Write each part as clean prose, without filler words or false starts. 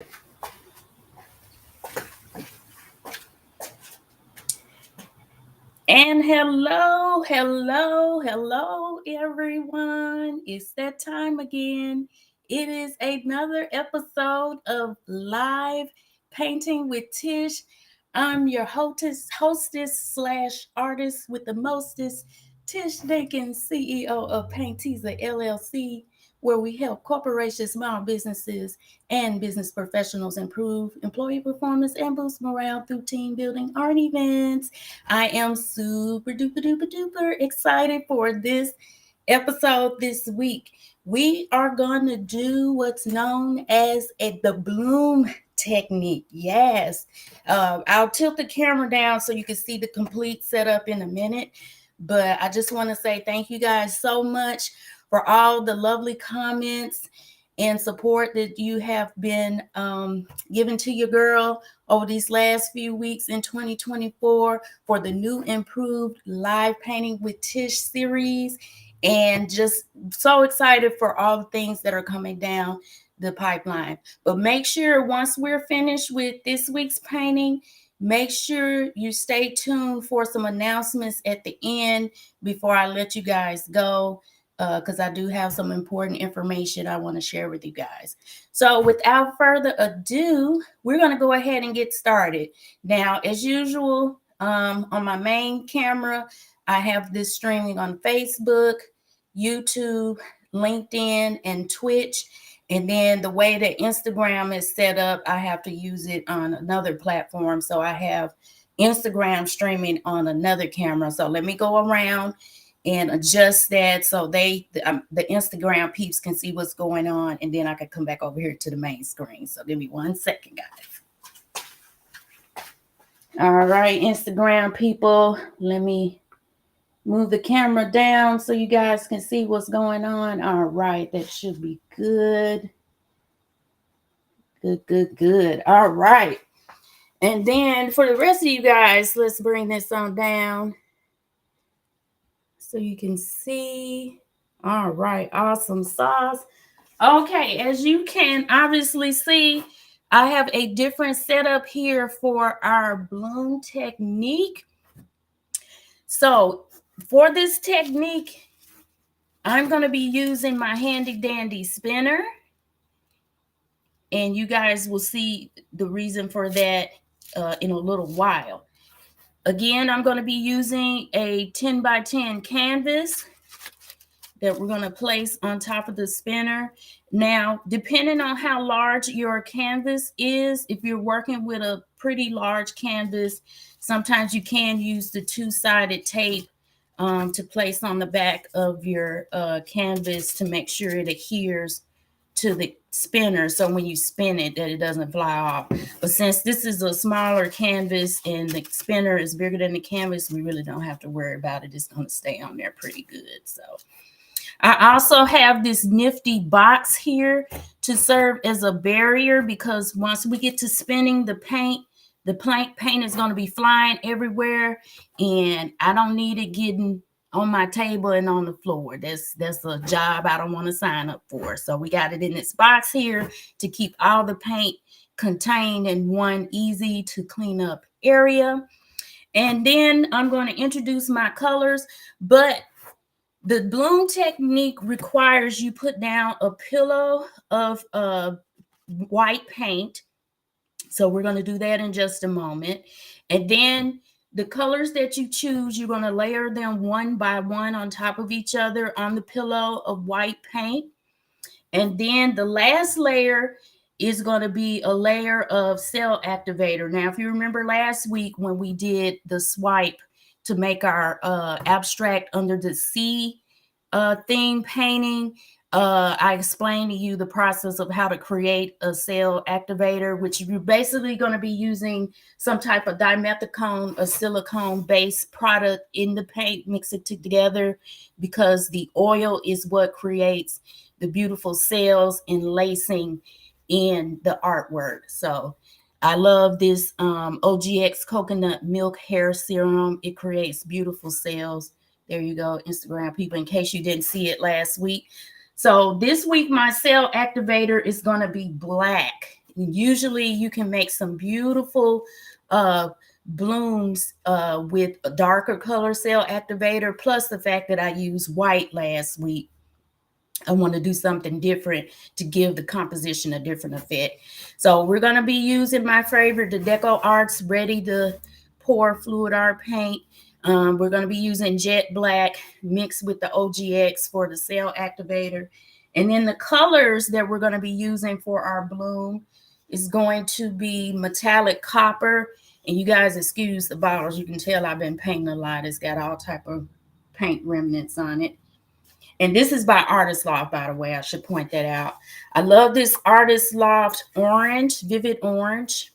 And hello, everyone. It's that time again. It is another episode of Live Painting with Tish. I'm your hostess slash artist with the mostest, Tish Dinkins, CEO of Paintiza LLC, where we help corporations, small businesses, and business professionals improve employee performance and boost morale through team building art events. I am super duper duper duper excited for this episode this week. We are going to do what's known as the bloom technique. Yes. I'll tilt the camera down so you can see the complete setup in a minute. But I just want to say thank you guys so much for all the lovely comments and support that you have been giving to your girl over these last few weeks in 2024 for the new improved Live Painting with Tish series. And just so excited for all the things that are coming down the pipeline. But make sure once we're finished with this week's painting, make sure you stay tuned for some announcements at the end before I let you guys go, because I do have some important information I want to share with you guys. So without further ado, we're going to go ahead and get started. Now, as usual, on my main camera, I have this streaming on Facebook, YouTube, LinkedIn, and Twitch. And then the way that Instagram is set up, I have to use it on another platform. So I have Instagram streaming on another camera. So let me go around and adjust that so the Instagram peeps can see what's going on, and then I can come back over here to the main screen. So give me 1 second, guys. All right, Instagram people, let me move the camera down so you guys can see what's going on. All right, that should be good. Good. All right. And then for the rest of you guys, let's bring this on down so you can see. All right, awesome sauce. Okay, as you can obviously see, I have a different setup here for our bloom technique. So for this technique, I'm going to be using my handy dandy spinner. And you guys will see the reason for that in a little while. Again, I'm going to be using a 10 by 10 canvas that we're going to place on top of the spinner. Now, depending on how large your canvas is, if you're working with a pretty large canvas, sometimes you can use the two-sided tape to place on the back of your canvas to make sure it adheres to the spinner, so when you spin it, that it doesn't fly off. But since this is a smaller canvas and the spinner is bigger than the canvas, we really don't have to worry about it. It's going to stay on there pretty good. So I also have this nifty box here to serve as a barrier, because once we get to spinning the paint is going to be flying everywhere, and I don't need it getting on my table and on the floor. That's a job I don't want to sign up for. So we got it in this box here to keep all the paint contained in one easy to clean up area. And then I'm going to introduce my colors, but the bloom technique requires you put down a pillow of white paint. So we're going to do that in just a moment. And then the colors that you choose, you're going to layer them one by one on top of each other on the pillow of white paint. And then the last layer is going to be a layer of cell activator. Now, if you remember last week when we did the swipe to make our abstract under the sea theme painting, I explained to you the process of how to create a cell activator, which you're basically going to be using some type of dimethicone, a silicone-based product in the paint, mix it together, because the oil is what creates the beautiful cells and lacing in the artwork. So I love this OGX coconut milk hair serum. It creates beautiful cells. There you go, Instagram people, in case you didn't see it last week. So this week, my cell activator is going to be black. Usually you can make some beautiful blooms with a darker color cell activator, plus the fact that I used white last week. I want to do something different to give the composition a different effect. So we're going to be using my favorite, the Deco Arts Ready to Pour Fluid Art Paint. We're going to be using Jet Black mixed with the OGX for the cell activator. And then the colors that we're going to be using for our bloom is going to be metallic copper. And you guys excuse the bottles. You can tell I've been painting a lot. It's got all type of paint remnants on it. And this is by Artist Loft, by the way. I should point that out. I love this Artist Loft orange, vivid orange.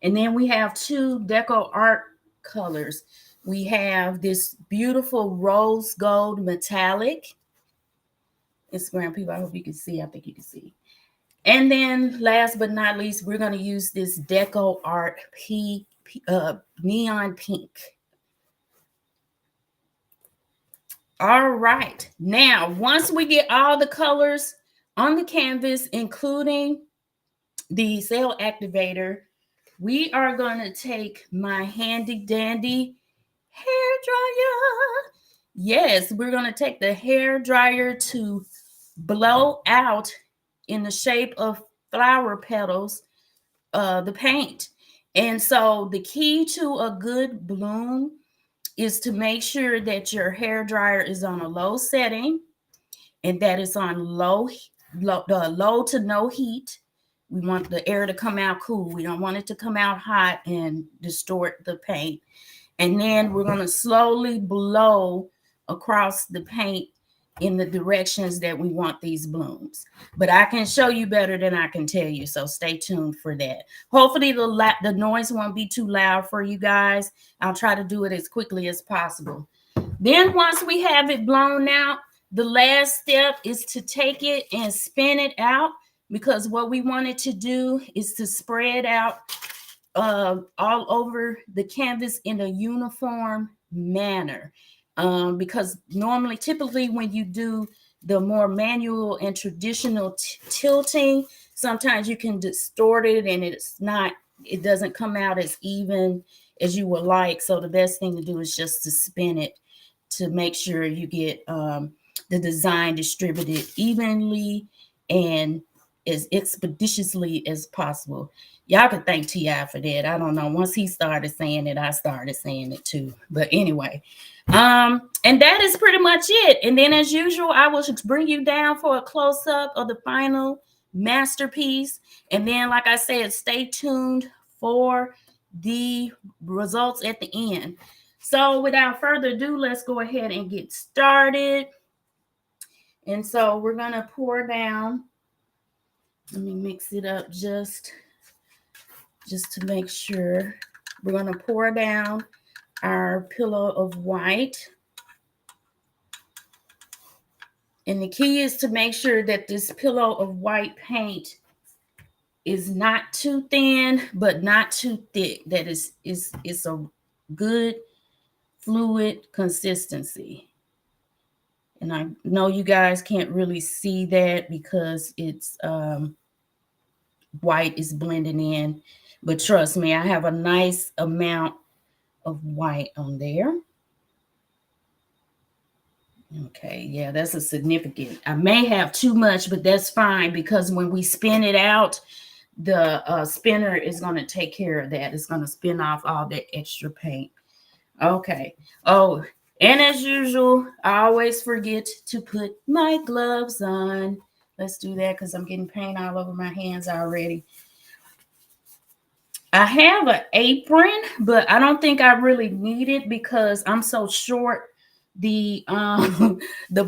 And then we have two Deco Art colors. We have this beautiful rose gold metallic. Instagram people, I hope you can see. I think you can see. And then last but not least, we're going to use this Deco Art neon pink. All right. Now, once we get all the colors on the canvas, including the cell activator, we are going to take my handy dandy hair dryer. Yes, we're going to take the hair dryer to blow out in the shape of flower petals the paint. And so the key to a good bloom is to make sure that your hair dryer is on a low setting and that it's on low to no heat. We want the air to come out cool. We don't want it to come out hot and distort the paint. And then we're going to slowly blow across the paint in the directions that we want these blooms. But I can show you better than I can tell you, so stay tuned for that. Hopefully the noise won't be too loud for you guys. I'll try to do it as quickly as possible. Then once we have it blown out, the last step is to take it and spin it out, because what we wanted to do is to spread out all over the canvas in a uniform manner. Because typically when you do the more manual and traditional tilting, sometimes you can distort it and it doesn't come out as even as you would like. So the best thing to do is just to spin it to make sure you get the design distributed evenly and as expeditiously as possible. Y'all could thank T.I. for that. I don't know. Once he started saying it, I started saying it too. But anyway, and that is pretty much it. And then as usual, I will bring you down for a close-up of the final masterpiece. And then, like I said, stay tuned for the results at the end. So without further ado, let's go ahead and get started. And so we're going to pour down. Let me mix it up just to make sure. We're going to pour down our pillow of white. And the key is to make sure that this pillow of white paint is not too thin, but not too thick. That it's a good fluid consistency. And I know you guys can't really see that because it's white is blending in. But trust me, I have a nice amount of white on there. Okay, yeah, that's a significant. I may have too much, but that's fine because when we spin it out, the spinner is going to take care of that. It's going to spin off all that extra paint. Okay. Oh, and as usual, I always forget to put my gloves on. Let's do that because I'm getting paint all over my hands already. I have an apron, but I don't think I really need it because I'm so short. The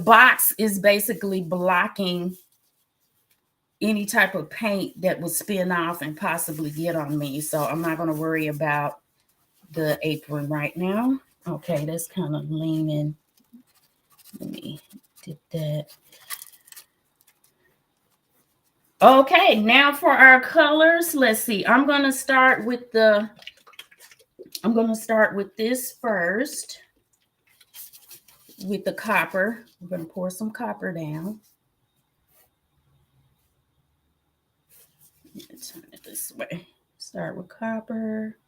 box is basically blocking any type of paint that will spin off and possibly get on me. So I'm not going to worry about the apron right now. Okay, that's kind of leaning. Let me dip that. Okay, now for our colors. Let's see. I'm going to start with this first. With the copper. We're going to pour some copper down. Turn it this way. Start with copper.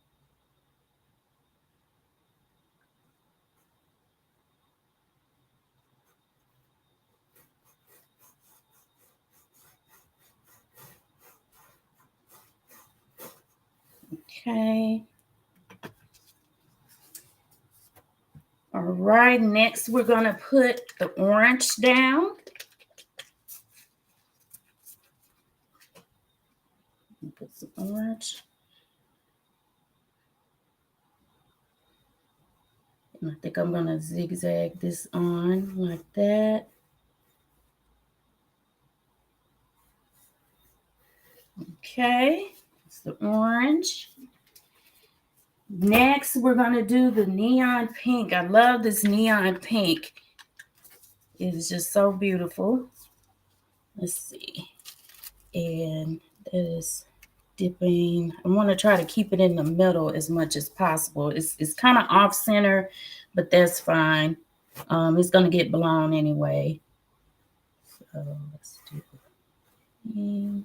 Okay. All right, next we're going to put the orange down. Put some orange. And I think I'm going to zigzag this on like that. Okay, it's the orange. Next, we're going to do the neon pink. I love this neon pink. It is just so beautiful. Let's see. And that is dipping. I want to try to keep it in the middle as much as possible. It's kind of off center, but that's fine. It's going to get blown anyway. So let's do.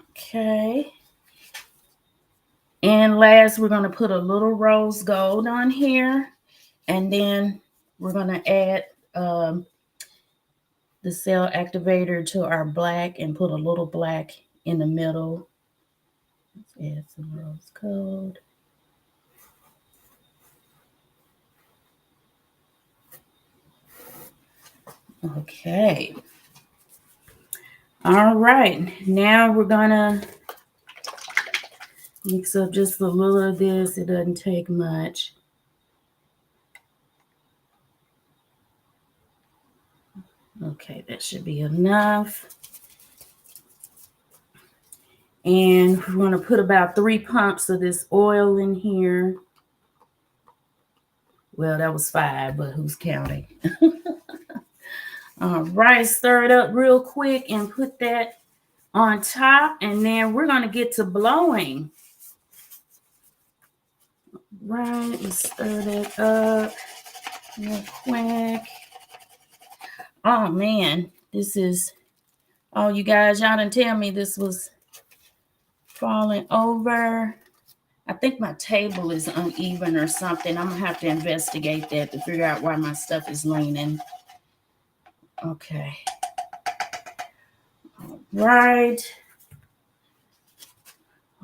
Okay. And last, we're going to put a little rose gold on here. And then we're going to add the cell activator to our black and put a little black in the middle. Let's add some rose gold. Okay. All right. Now we're going to mix up just a little of this. It doesn't take much. Okay, that should be enough. And we're going to put about 3 pumps of this oil in here. Well, that was 5, but who's counting? All right, stir it up real quick and put that on top. And then we're going to get to blowing. Right, let's stir that up real quick. Oh, man, this is, oh, you guys, y'all didn't tell me this was falling over. I think my table is uneven or something. I'm going to have to investigate that to figure out why my stuff is leaning. Okay. All right.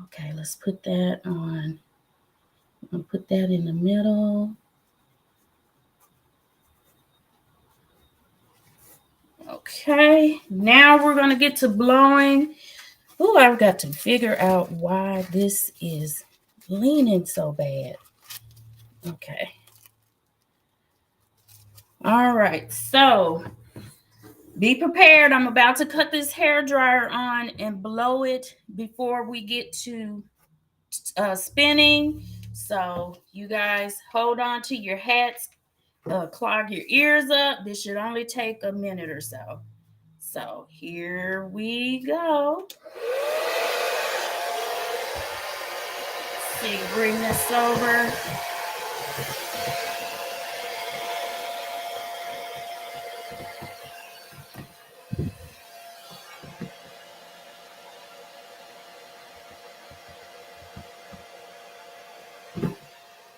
Okay, let's put that on. I'm going to put that in the middle. Okay, now we're going to get to blowing. Oh, I've got to figure out why this is leaning so bad. Okay. All right, so be prepared. I'm about to cut this hair dryer on and blow it before we get to spinning. So you guys hold on to your hats, clog your ears up. This should only take a minute or so. So here we go. See, bring this over.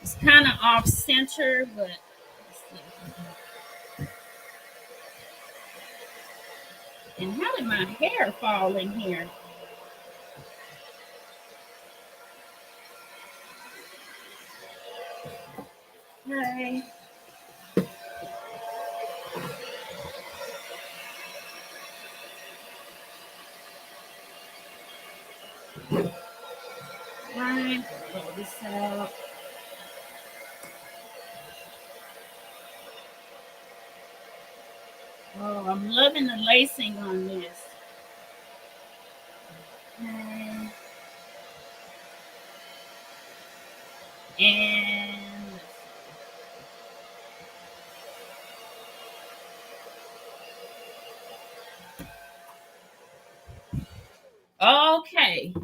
It's kind of off center, but let's see. And how did my hair fall in here? Okay. Right, blow this out. Oh, I'm loving the lacing on this. Okay. And okay.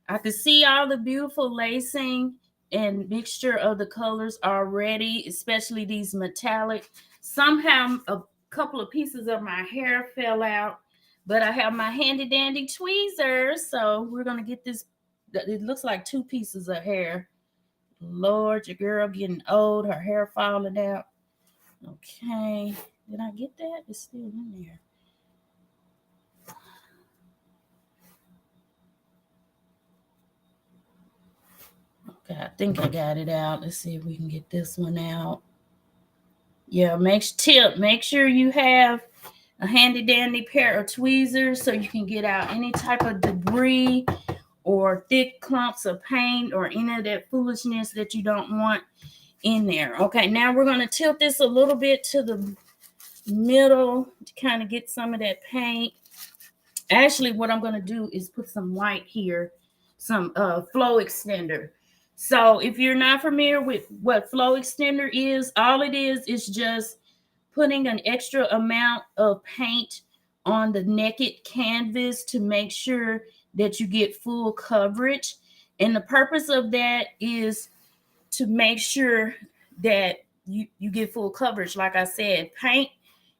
I can see all the beautiful lacing and mixture of the colors already, especially these metallic. Somehow a couple of pieces of my hair fell out, But I have my handy dandy tweezers, so we're gonna get this. It looks like 2 pieces of hair. Lord, your girl getting old, her hair falling out. Okay, did I get that? It's still in there. Okay, I think I got it out. Let's see if we can get this one out. Yeah, make sure you have a handy dandy pair of tweezers so you can get out any type of debris or thick clumps of paint or any of that foolishness that you don't want in there. Okay, now we're going to tilt this a little bit to the middle to kind of get some of that paint. Actually, what I'm going to do is put some white here, some flow extender. So if you're not familiar with what flow extender is, all it is just putting an extra amount of paint on the naked canvas to make sure that you get full coverage. And the purpose of that is to make sure that you get full coverage. Like I said, paint,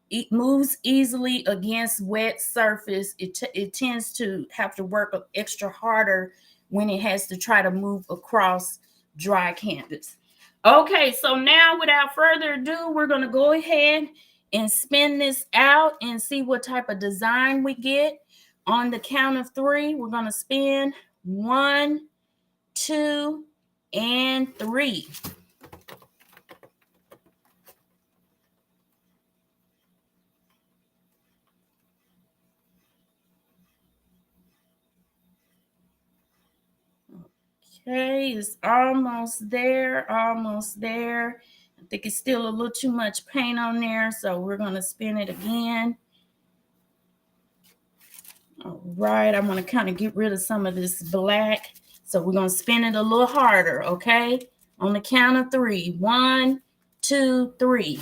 it moves easily against wet surface. It tends to have to work extra harder when it has to try to move across dry canvas. Okay, so now without further ado, we're going to go ahead and spin this out and see what type of design we get. On the count of 3, we're going to spin 1, 2, and 3. Okay, it's almost there, almost there. I think it's still a little too much paint on there, so we're going to spin it again. All right, I want to kind of get rid of some of this black, so we're going to spin it a little harder, okay? On the count of 3. 1, 2, 3.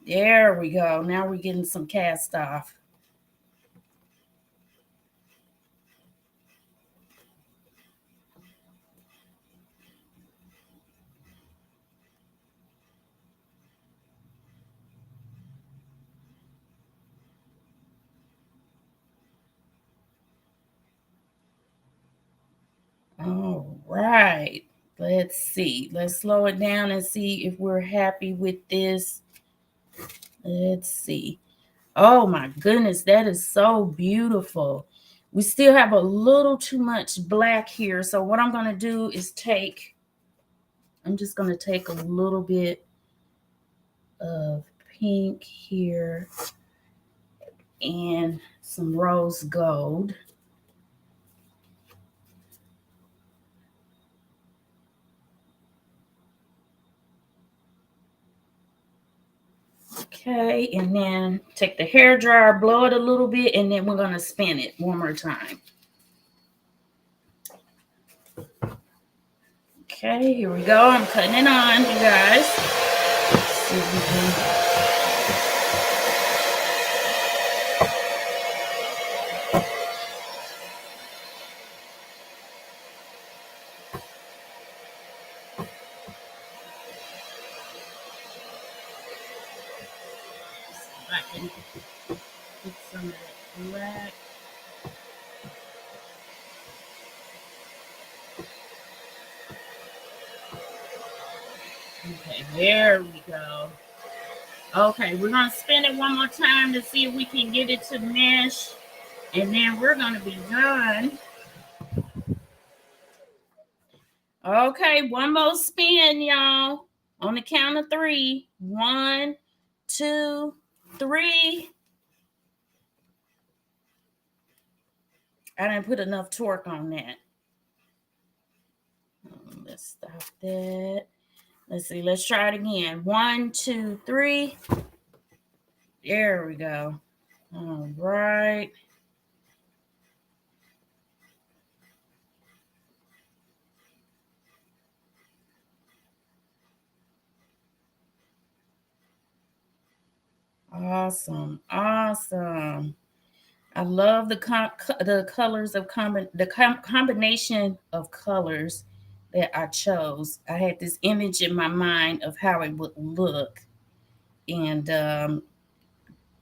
There we go. Now we're getting some cast off. All right, let's see. Let's slow it down and see if we're happy with this. Let's see. Oh my goodness, that is so beautiful. We still have a little too much black here. So what I'm going to do is I'm just going to take a little bit of pink here and some rose gold. Okay, and then take the hair dryer, blow it a little bit, and then we're going to spin it one more time. Okay, here we go. I'm cutting it on, you guys. Let's see if we can... I can get some of that black. Okay, there we go. Okay, we're going to spin it one more time to see if we can get it to mesh. And then we're going to be done. Okay, one more spin, y'all. On the count of 3. 1, 2, 3. I didn't put enough torque on that. Let's stop that. Let's see. Let's try it again. 1, 2, 3. There we go. All right. Awesome. Awesome. I love the colors of combination of colors that I chose. I had this image in my mind of how it would look, and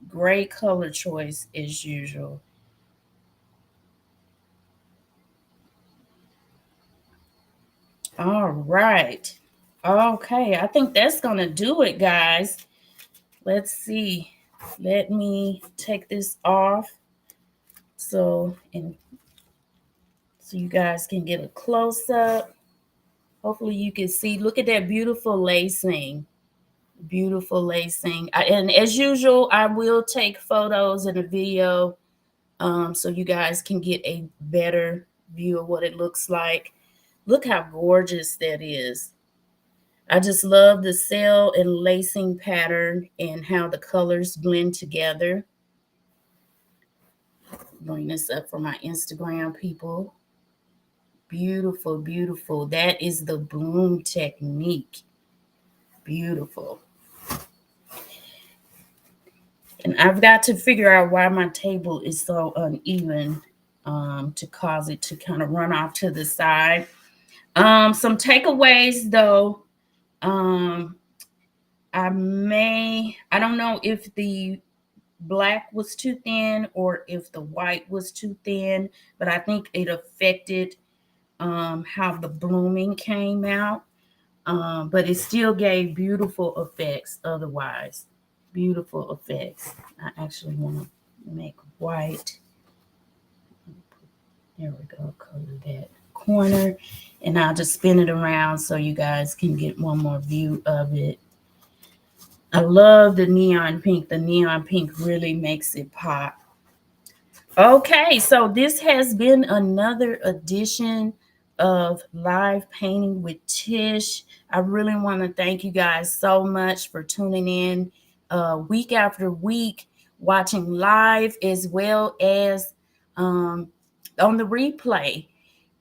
Great color choice as usual. All right. Okay, I think that's gonna do it, guys. Let's see. Let me take this off so you guys can get a close up. Hopefully you can see. Look at that beautiful lacing. Beautiful lacing. And as usual, I will take photos and a video so you guys can get a better view of what it looks like. Look how gorgeous that is. I just love the sail and lacing pattern and how the colors blend together. Bring this up for my Instagram people. Beautiful, beautiful. That is the bloom technique. Beautiful. And I've got to figure out why my table is so uneven to cause it to kind of run off to the side. Some takeaways though. Um, I don't know if the black was too thin or if the white was too thin, but I think it affected how the blooming came out. But it still gave beautiful effects otherwise. Beautiful effects. I actually want to make white. There we go, color that corner. And I'll just spin it around so you guys can get one more view of it. I love the neon pink. The neon pink really makes it pop. Okay, so this has been another edition of Live Painting with Tish. I really want to thank you guys so much for tuning in week after week, watching live as well as on the replay.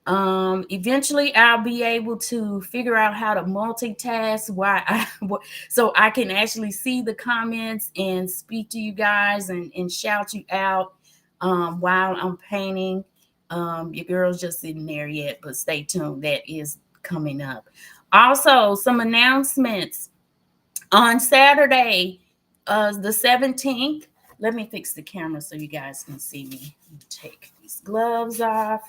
Eventually I'll be able to figure out how to multitask so I can actually see the comments and speak to you guys and shout you out while I'm painting. Your girl's just sitting there yet, but stay tuned. That is coming up. Also, some announcements on Saturday, the 17th. Let me fix the camera so you guys can see me. Take these gloves off.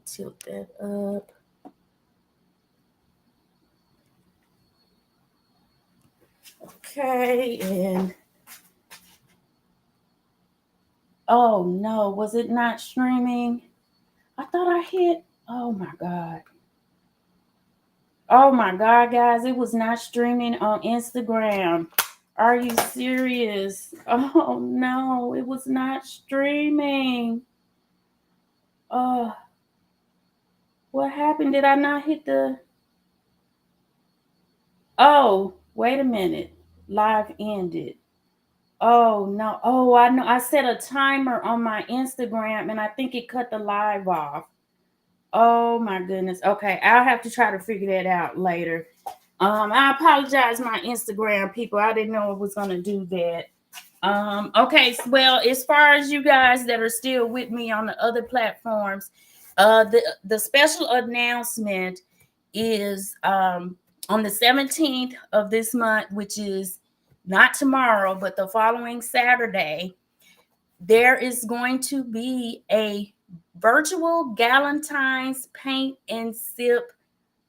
Tilt that up. Okay, and oh no, was it not streaming? I thought I hit. Oh my god. Oh my god, guys, it was not streaming on Instagram. Are you serious? Oh no, it was not streaming. Oh, what happened? Did I not hit the. Oh, wait a minute. Live ended. Oh no. Oh, I know. I set a timer on my Instagram and I think it cut the live off. Oh my goodness. Okay, I'll have to try to figure that out later. I apologize, my Instagram people. I didn't know it was gonna do that. Okay, well, as far as you guys that are still with me on the other platforms, the special announcement is on the 17th of this month, which is not tomorrow, but the following Saturday, there is going to be a virtual Galentine's paint and sip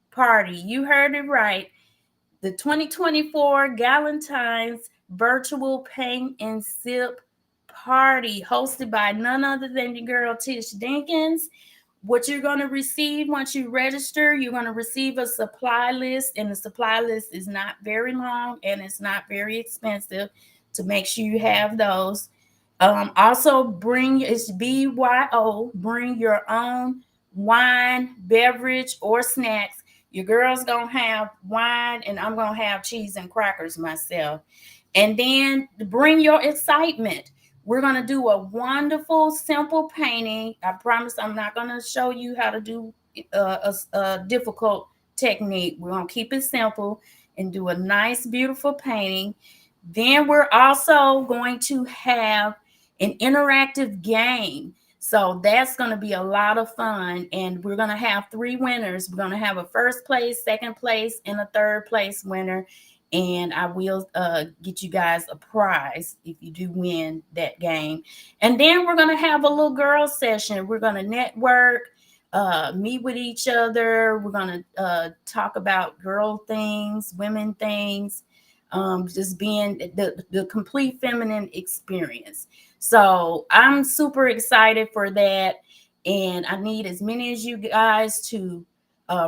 party. You heard it right. The 2024 Galentine's virtual paint and sip party hosted by none other than your girl Tish Dinkins. What you're going to receive once you register, you're going to receive a supply list, and the supply list is not very long and it's not very expensive, to make sure you have those. Also, it's BYO, bring your own wine, beverage, or snacks. Your girl's gonna have wine, and I'm gonna have cheese and crackers myself. And then bring your excitement. We're gonna do a wonderful, simple painting. I promise I'm not gonna show you how to do a difficult technique. We're gonna keep it simple and do a nice, beautiful painting. Then we're also going to have an interactive game. So that's going to be a lot of fun. And we're going to have 3 winners. We're going to have a first place, second place, and a third place winner. and I will get you guys a prize if you do win that game. And then we're going to have a little girl session. We're going to network, meet with each other. We're going to talk about girl things, women things, just being the complete feminine experience. So I'm super excited for that. And I need as many as you guys to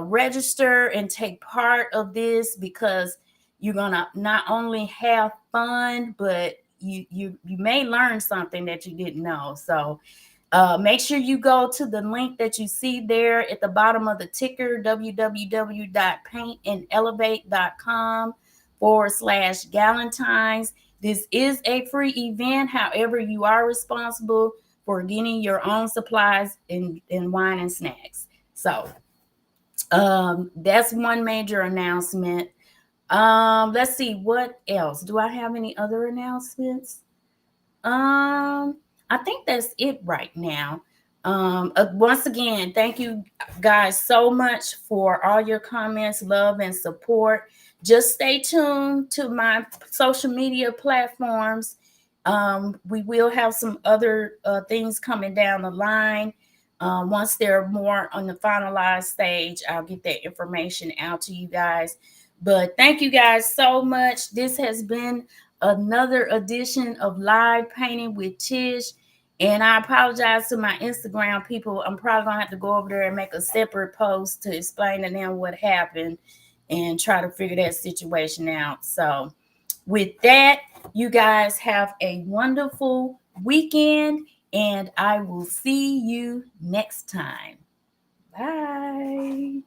register and take part of this, because you're gonna not only have fun, but you may learn something that you didn't know. So make sure you go to the link that you see there at the bottom of the ticker, www.paintandelevate.com/Galentine's. This is a free event. However, you are responsible for getting your own supplies and wine and snacks. So that's one major announcement. Let's see, what else? Do I have any other announcements? I think that's it right now. Once again, thank you guys so much for all your comments, love, and support. Just stay tuned to my social media platforms. We will have some other things coming down the line. Once they're more on the finalized stage, I'll get that information out to you guys. But thank you guys so much. This has been another edition of Live Painting with Tish. And I apologize to my Instagram people. I'm probably going to have to go over there and make a separate post to explain to them what happened and try to figure that situation out. So with that, you guys have a wonderful weekend, and I will see you next time. Bye.